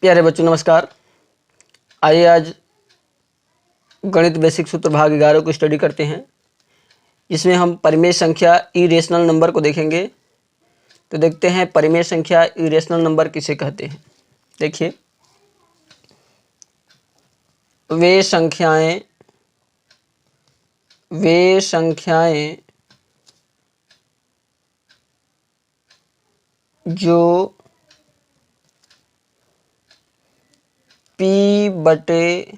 प्यारे बच्चों नमस्कार। आइए आज गणित बेसिक सूत्र भाग 11 को स्टडी करते हैं। इसमें हम परिमेय संख्या इरेशनल नंबर को देखेंगे। तो देखते हैं परिमेय संख्या इरेशनल नंबर किसे कहते हैं। देखिए, वे संख्याएं जो P बटे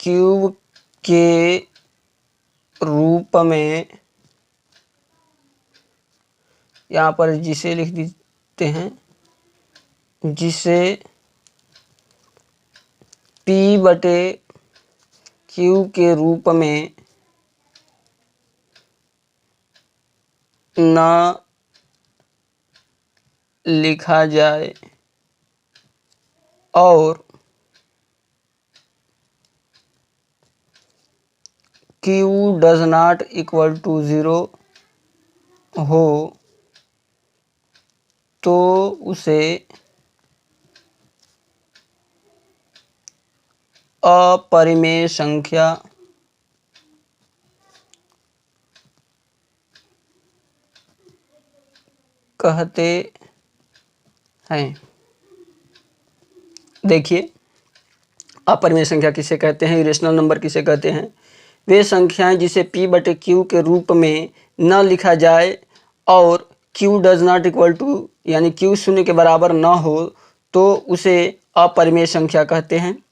क्यूब के रूप में, यहाँ पर जिसे लिख देते हैं, जिसे P बटे क्यूब के रूप में न लिखा जाए और Q does not equal to 0 हो तो उसे अपरिमेय संख्या कहते हैं। देखिए, अपरिमेय संख्या किसे कहते हैं, इरेशनल नंबर किसे कहते हैं। वे संख्याएं जिसे P बटे Q के रूप में न लिखा जाए और Q does not equal to यानी Q शून्य के बराबर न हो तो उसे अपरिमेय संख्या कहते हैं।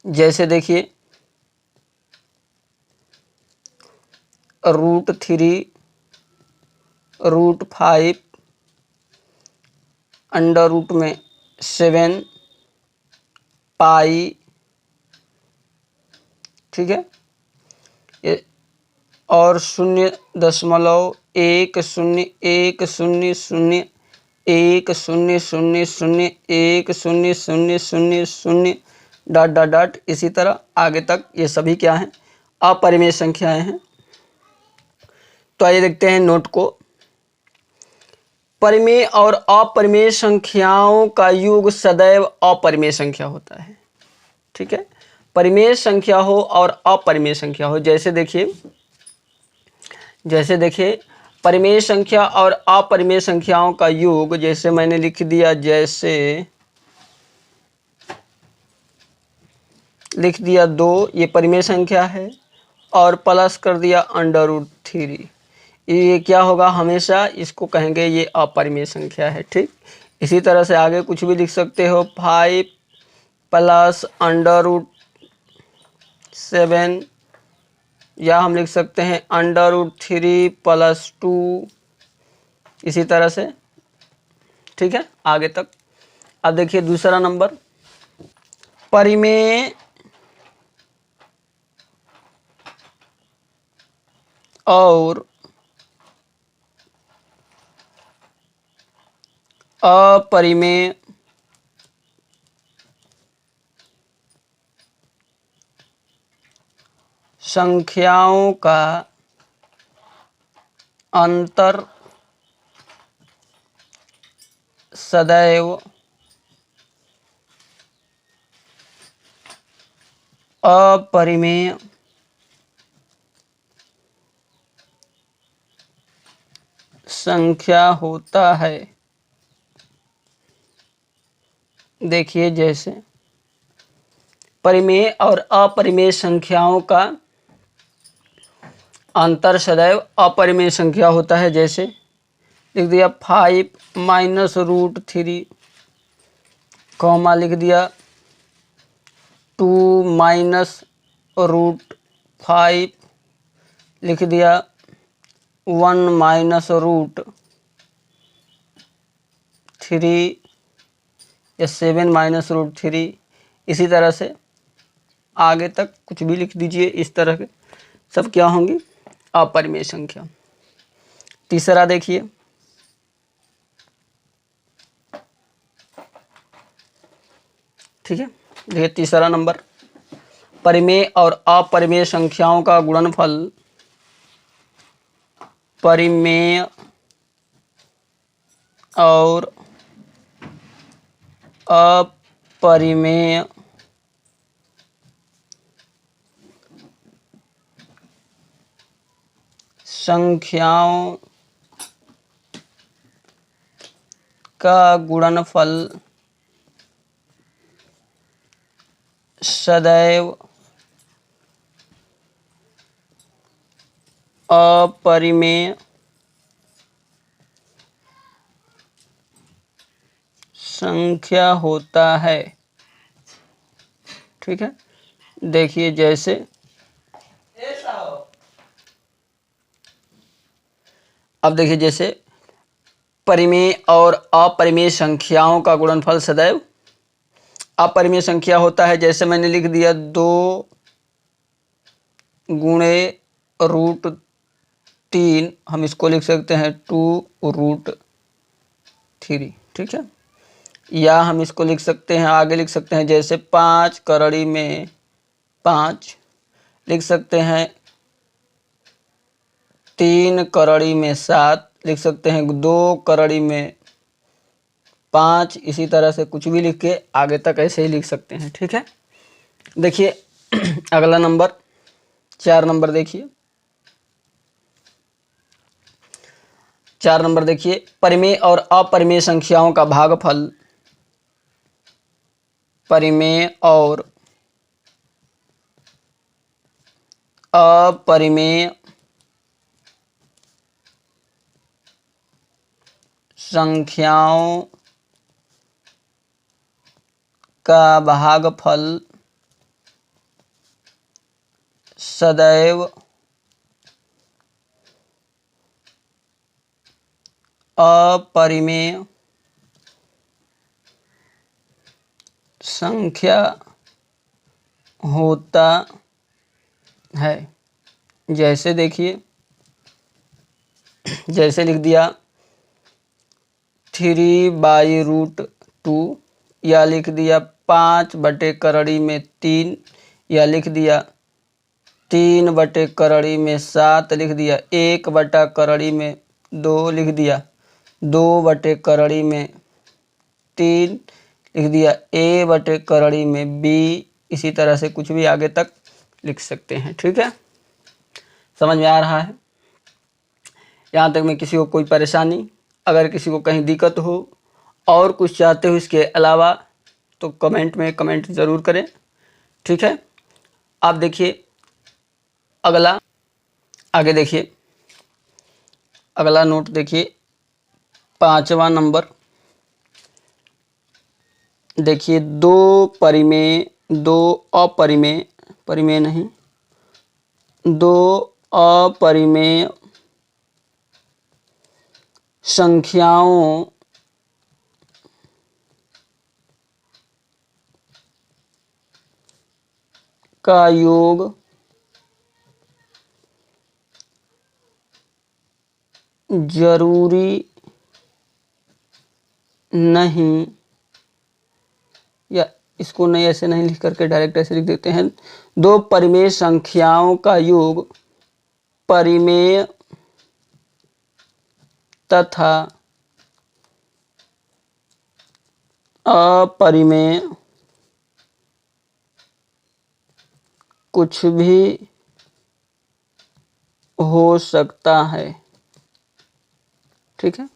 जैसे देखिए, √3, √5, अंडर रूट में 7, पाई, ठीक है, ये और 0.1010010001000 डॉट डॉट डॉट इसी तरह आगे तक, ये सभी क्या हैं, अपरिमेय संख्याएं हैं। तो आइए देखते हैं नोट को। परिमेय और अपरिमेय संख्याओं का योग सदैव अपरिमेय संख्या होता है। ठीक है, परिमेय संख्या हो और अपरिमेय संख्या हो। जैसे देखिए परिमेय संख्या और अपरिमेय संख्याओं का योग, जैसे मैंने लिख दिया, लिख दिया 2, ये परिमेय संख्या है, और प्लस कर दिया √3, ये क्या होगा, हमेशा इसको कहेंगे ये अपरिमेय संख्या है। ठीक, इसी तरह से आगे कुछ भी लिख सकते हो, 5 प्लस √7, या हम लिख सकते हैं √3 + 2, इसी तरह से। ठीक है, आगे तक। अब देखिए दूसरा नंबर, परिमेय और अपरिमेय संख्याओं का अंतर सदैव अपरिमेय संख्या होता है। देखिए, जैसे परिमेय और अपरिमेय संख्याओं का अंतर सदैव अपरिमेय संख्या होता है। जैसे लिख दिया 5 - √3, कॉमा लिख दिया 2 - √5, लिख दिया 1 - √3 या 7 - √3, इसी तरह से आगे तक कुछ भी लिख दीजिए। इस तरह के सब क्या होंगी, अपरिमेय संख्या। तीसरा देखिए, ठीक है, देखिए तीसरा नंबर, परिमेय और अपरिमेय संख्याओं का गुणनफल परिमेय और अपरिमेय संख्याओं का गुणनफल सदैव अपरिमेय संख्या होता है। ठीक है, देखिए जैसे अब देखिए जैसे परिमेय और अपरिमेय संख्याओं का गुणनफल सदैव अपरिमेय संख्या होता है। जैसे मैंने लिख दिया 2 गुणे रूट 3, हम इसको लिख सकते हैं 2 रूट 3। ठीक है, या हम इसको लिख सकते हैं, आगे लिख सकते हैं जैसे 5 करड़ी में 5, लिख सकते हैं 3 करड़ी में 7, लिख सकते हैं 2 करड़ी में 5। इसी तरह से कुछ भी लिख के आगे तक ऐसे ही लिख सकते हैं। ठीक है, देखिए अगला नंबर 4 नंबर देखिए। 4 नंबर देखिए, परिमेय और अपरिमेय संख्याओं का भागफल परिमेय और अपरिमेय संख्याओं का भागफल सदैव अपरिमेय संख्या होता है। जैसे देखिए, जैसे लिख दिया 3/√2, या लिख दिया 5 बटे करड़ी में 3, या लिख दिया 3 बटे करड़ी में 7, लिख दिया 1 बटा करड़ी में 2, लिख दिया 2 बटे करड़ी में 3, लिख दिया a बटे करड़ी में b। इसी तरह से कुछ भी आगे तक लिख सकते हैं। ठीक है, समझ में आ रहा है? यहाँ तक में किसी को कोई परेशानी, अगर किसी को कहीं दिक्कत हो और कुछ चाहते हो इसके अलावा तो कमेंट में कमेंट ज़रूर करें। ठीक है, आप देखिए अगला, आगे देखिए अगला नोट देखिए 5वां नंबर देखिए, 2 परिमेय 2 अपरिमेय परिमेय नहीं 2 अपरिमेय संख्याओं का योग जरूरी नहीं, या इसको नहीं ऐसे नहीं लिख करके डायरेक्ट ऐसे लिख देते हैं, 2 परिमेय संख्याओं का योग परिमेय तथा अपरिमेय कुछ भी हो सकता है। ठीक है,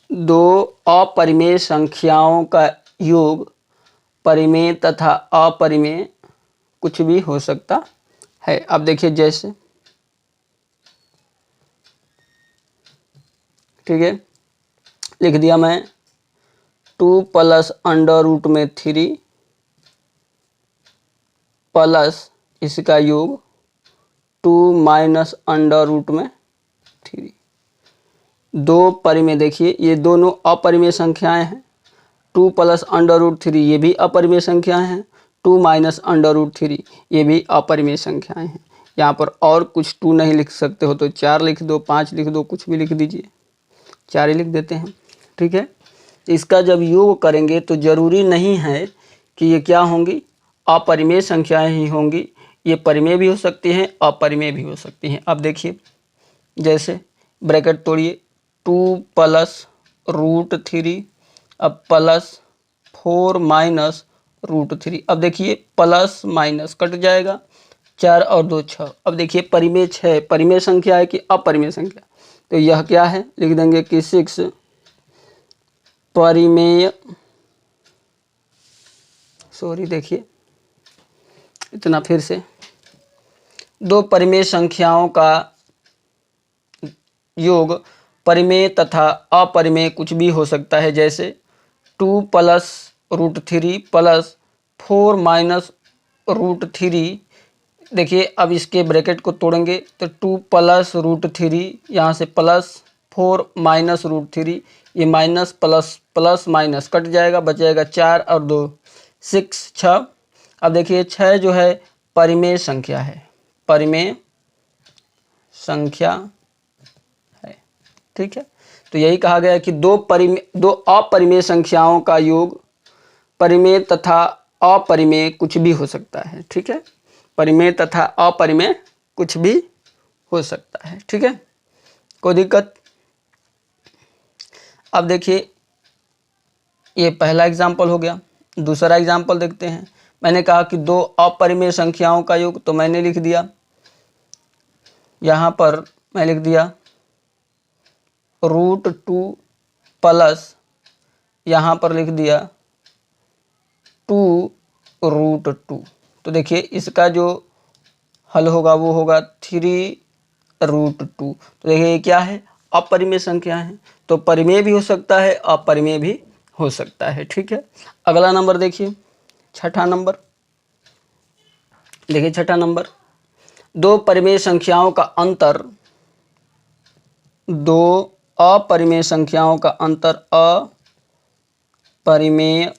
2 अपरिमेय संख्याओं का योग परिमेय तथा अपरिमेय कुछ भी हो सकता है। अब देखिए जैसे, ठीक है, लिख दिया मैं 2 प्लस √3 प्लस इसका योग 2 माइनस √3। 2 परिमेय, देखिए ये दोनों अपरिमेय संख्याएं हैं। 2 प्लस √3 ये भी अपरिमेय संख्याएं हैं, 2 माइनस √3 ये भी अपरिमेय संख्याएं हैं। यहाँ पर और कुछ 2 नहीं लिख सकते हो तो 4 लिख दो, 5 लिख दो, कुछ भी लिख दीजिए, 4 ही लिख देते हैं। ठीक है, इसका जब योग करेंगे तो ज़रूरी नहीं है कि ये क्या होंगी, अपरिमेय संख्याएं ही होंगी, ये परिमेय भी हो सकती हैं, अपरिमेय भी हो सकती हैं। अब देखिए जैसे ब्रैकेट तोड़िए, 2 प्लस √3 अब प्लस 4 माइनस रूट 3। अब देखिए प्लस माइनस कट जाएगा, 4 और 2 6। अब देखिए परिमेय 6 परिमेय संख्या है कि अपरिमेय संख्या, तो यह क्या है, लिख देंगे कि 6 परिमेय, सॉरी देखिए इतना फिर से, दो परिमेय संख्याओं का योग परिमेय तथा अपरिमेय कुछ भी हो सकता है, जैसे 2 plus root 3 plus 4 minus root 3। देखिए अब इसके ब्रैकेट को तोड़ेंगे तो 2 प्लस रूट 3, यहाँ से प्लस 4 माइनस रूट 3, ये minus plus plus minus cut जाएगा, बच जाएगा 4 और 2 6 6। अब देखिए 6 जो है परिमेय संख्या है, परिमेय संख्या है, ठीक है। तो यही कहा गया है कि दो अपरिमेय संख्याओं का योग परिमेय तथा अपरिमेय कुछ भी हो सकता है, ठीक है। परिमेय तथा अपरिमेय कुछ भी हो सकता है, ठीक है, कोई दिक्कत। अब देखिए ये पहला एग्जाम्पल हो गया, दूसरा एग्जाम्पल देखते हैं। मैंने कहा कि दो अपरिमेय संख्याओं का योग, तो मैंने लिख दिया, यहाँ पर मैं लिख दिया रूट 2 प्लस, यहाँ पर लिख दिया 2 रूट 2। तो देखिए इसका जो हल होगा वो होगा 3 रूट 2। तो देखिए ये क्या है, अपरिमेय संख्या है, तो परिमेय भी हो सकता है अपरिमेय भी हो सकता है, ठीक है। अगला नंबर देखिए, छठा नंबर देखिए, छठा नंबर, दो परिमेय संख्याओं का अंतर, दो अपरिमेय संख्याओं का अंतर अपरिमेय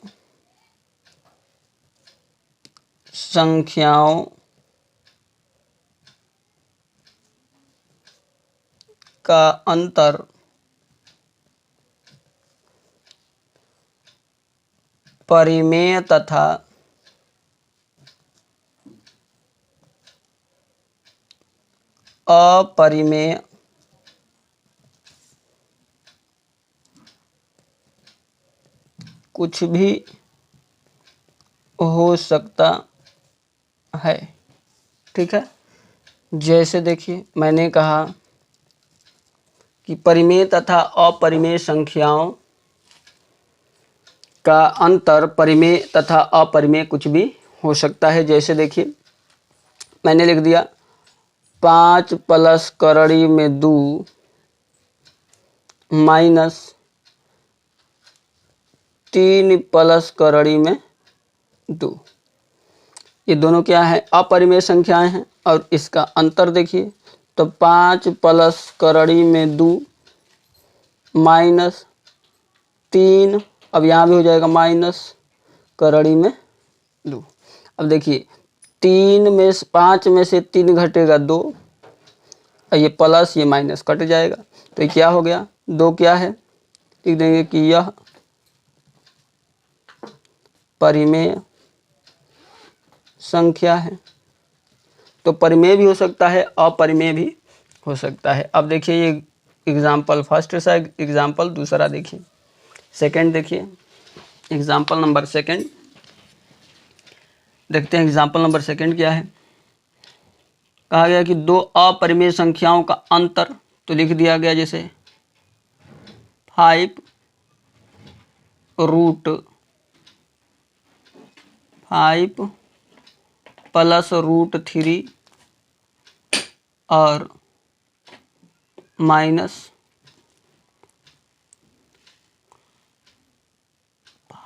संख्याओं का अंतर परिमेय तथा अपरिमेय कुछ भी हो सकता है, ठीक है। जैसे देखिए मैंने कहा कि परिमेय तथा अपरिमेय संख्याओं का अंतर परिमेय तथा अपरिमेय कुछ भी हो सकता है। जैसे देखिए मैंने लिख दिया 5 प्लस करड़ी में 2 माइनस 3 प्लस करड़ी में 2। ये दोनों क्या है, अपरिमेय संख्याएं हैं, और इसका अंतर देखिए तो 5 प्लस करड़ी में 2 माइनस 3, अब यहाँ भी हो जाएगा माइनस करड़ी में 2। अब देखिए 5 में से 3 घटेगा 2, और ये प्लस ये माइनस कट जाएगा, तो ये क्या हो गया, 2 क्या है, लिख देंगे कि यह परिमेय संख्या है। तो परिमेय भी हो सकता है अपरिमेय भी हो सकता है। अब देखिए ये एग्जाम्पल फर्स्ट सा एग्जाम्पल, दूसरा देखिए सेकंड, देखिए एग्जाम्पल नंबर सेकंड देखते हैं। एग्जाम्पल नंबर सेकंड क्या है, कहा गया कि दो अपरिमेय संख्याओं का अंतर, तो लिख दिया गया जैसे 5 रूट 5 प्लस रूट 3 और माइनस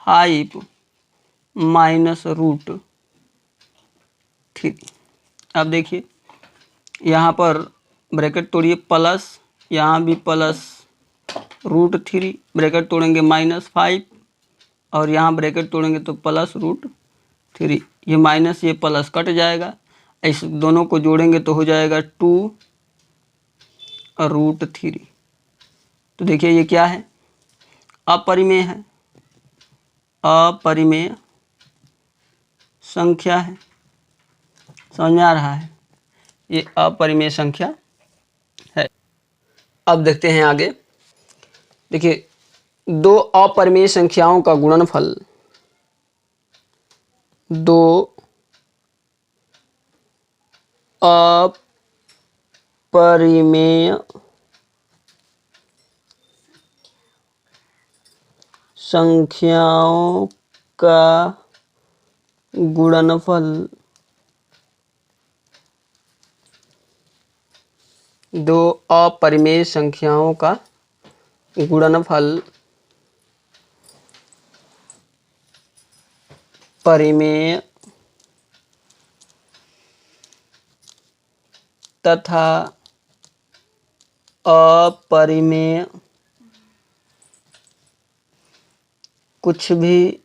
5 माइनस रूट 3। अब देखिए यहाँ पर ब्रैकेट तोड़िए, प्लस यहाँ भी प्लस रूट 3, ब्रैकेट तोड़ेंगे माइनस 5, और यहाँ ब्रैकेट तोड़ेंगे तो प्लस रूट 3, ये माइनस ये प्लस कट जाएगा, इस दोनों को जोड़ेंगे तो हो जाएगा 2 रूट 3। तो देखिए ये क्या है, अपरिमेय है, अपरिमेय संख्या है, समझ में आ रहा है, ये अपरिमेय संख्या है। अब देखते हैं आगे, देखिए दो अपरिमेय संख्याओं का गुणनफल दो अपरिमेय संख्याओं का गुणनफल दो अपरिमेय संख्याओं का गुणनफल परिमेय तथा अपरिमेय कुछ भी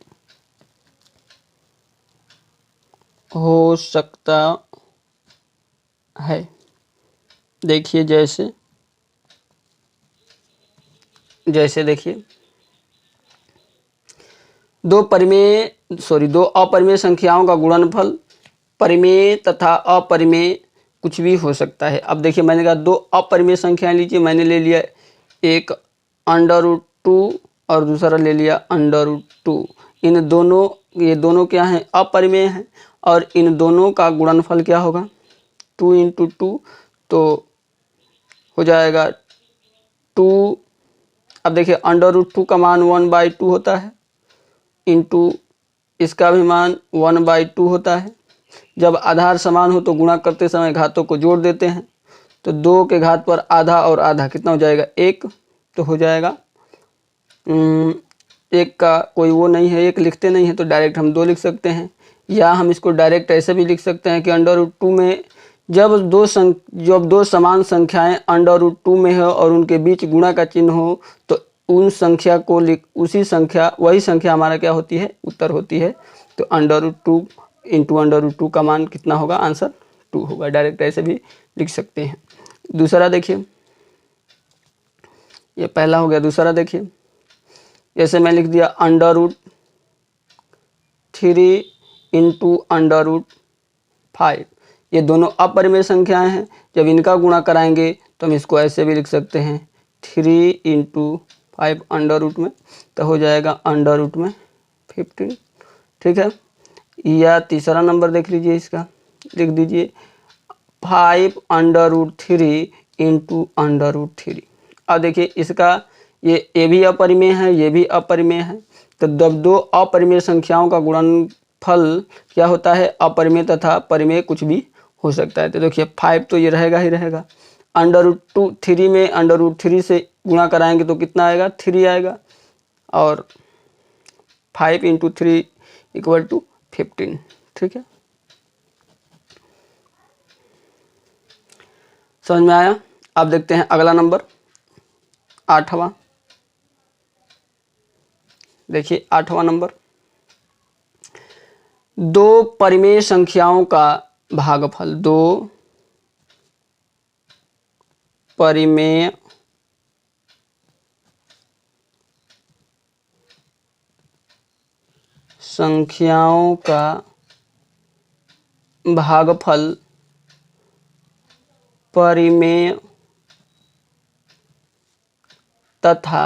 हो सकता है। देखिए जैसे देखिए दो अपरिमेय संख्याओं का गुणनफल परिमेय तथा अपरिमेय कुछ भी हो सकता है। अब देखिए मैंने कहा दो अपरिमेय संख्याएं लीजिए, मैंने ले लिया एक √2 और दूसरा ले लिया √2। ये दोनों क्या हैं? अपरिमेय हैं और इन दोनों का गुणनफल क्या होगा? 2 × 2 तो हो जाएगा 2। अब देखिए √2 का मान 1/2 होता है इंटू इसका भी मान 1/2 होता है। जब आधार समान हो तो गुणा करते समय घातों को जोड़ देते हैं, तो 2 के घात पर आधा और आधा कितना हो जाएगा? 1। तो हो जाएगा 1 का कोई वो नहीं है, 1 लिखते नहीं है तो डायरेक्ट हम 2 लिख सकते हैं, या हम इसको डायरेक्ट ऐसे भी लिख सकते हैं कि √2 में जब दो समान संख्याएं √2 में हो और उनके बीच गुणा का चिन्ह हो तो उन संख्या को वही संख्या हमारा क्या होती है? उत्तर होती है। तो √2 × √2 का मान कितना होगा? आंसर 2 होगा। डायरेक्ट ऐसे भी लिख सकते हैं। दूसरा देखिए, ये पहला हो गया। दूसरा देखिए, जैसे मैं लिख दिया √3 × √5। ये दोनों अपरिमेय संख्याएं हैं। जब इनका गुणा कराएंगे तो हम इसको ऐसे भी लिख सकते हैं 3 × 5 √ में, तो हो जाएगा √15। ठीक है। या तीसरा नंबर देख लीजिए, इसका लिख दीजिए 5 √3 × √3। अब देखिए इसका ये भी अपरिमेय है, ये भी अपरिमेय है। तो जब दो अपरिमेय संख्याओं का गुणनफल क्या होता है? अपरिमेय तथा परिमेय कुछ भी हो सकता है। तो देखिए 5 तो ये रहेगा ही रहेगा। √3 में √3 से गुणा कराएंगे तो कितना आएगा? 3 आएगा। और 5 × 3 = 15। ठीक है, समझ में आया? अब देखते हैं अगला नंबर 8वां। देखिए 8वां नंबर, दो परिमेय संख्याओं का भागफल। दो परिमेय संख्याओं का भागफल परिमेय तथा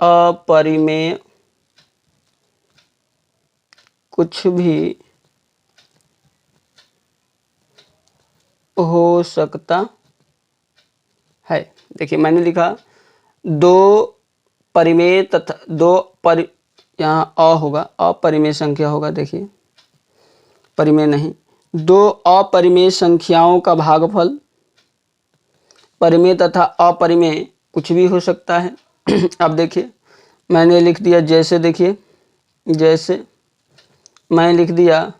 अपरिमेय कुछ भी हो सकता है। देखिए मैंने लिखा दो परिमेय तथा यहाँ अ होगा, अपरिमेय संख्या होगा। देखिए परिमेय नहीं, दो अपरिमेय संख्याओं का भागफल परिमेय तथा अपरिमेय कुछ भी हो सकता है। अब देखिए मैंने लिख दिया, जैसे मैं लिख दिया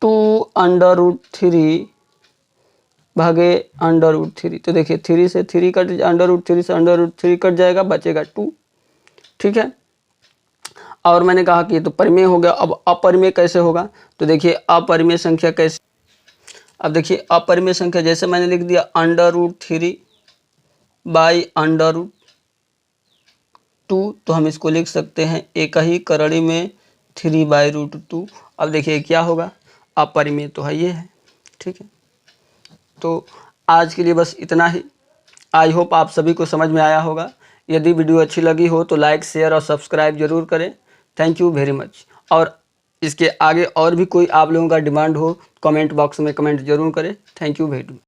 2 √3 भागे √3। तो देखिए 3 से 3 कट, √3 से √3 कट जाएगा, बचेगा 2। ठीक है। और मैंने कहा कि ये तो परिमेय हो गया। अब अपरिमेय कैसे होगा? तो देखिए अपरिमेय संख्या कैसे, अब देखिए अपरिमेय संख्या जैसे मैंने लिख दिया √3 बाई √2, तो हम इसको लिख सकते हैं एक ही करड़ी में 3/√2। अब देखिए क्या होगा? अपरिमेय तो है, ये है। ठीक है, तो आज के लिए बस इतना ही। आई होप आप सभी को समझ में आया होगा। यदि वीडियो अच्छी लगी हो तो लाइक, शेयर और सब्सक्राइब जरूर करें। Thank you very much. और इसके आगे और भी कोई आप लोगों का डिमांड हो कमेंट बॉक्स में कमेंट जरूर करें। Thank you very much.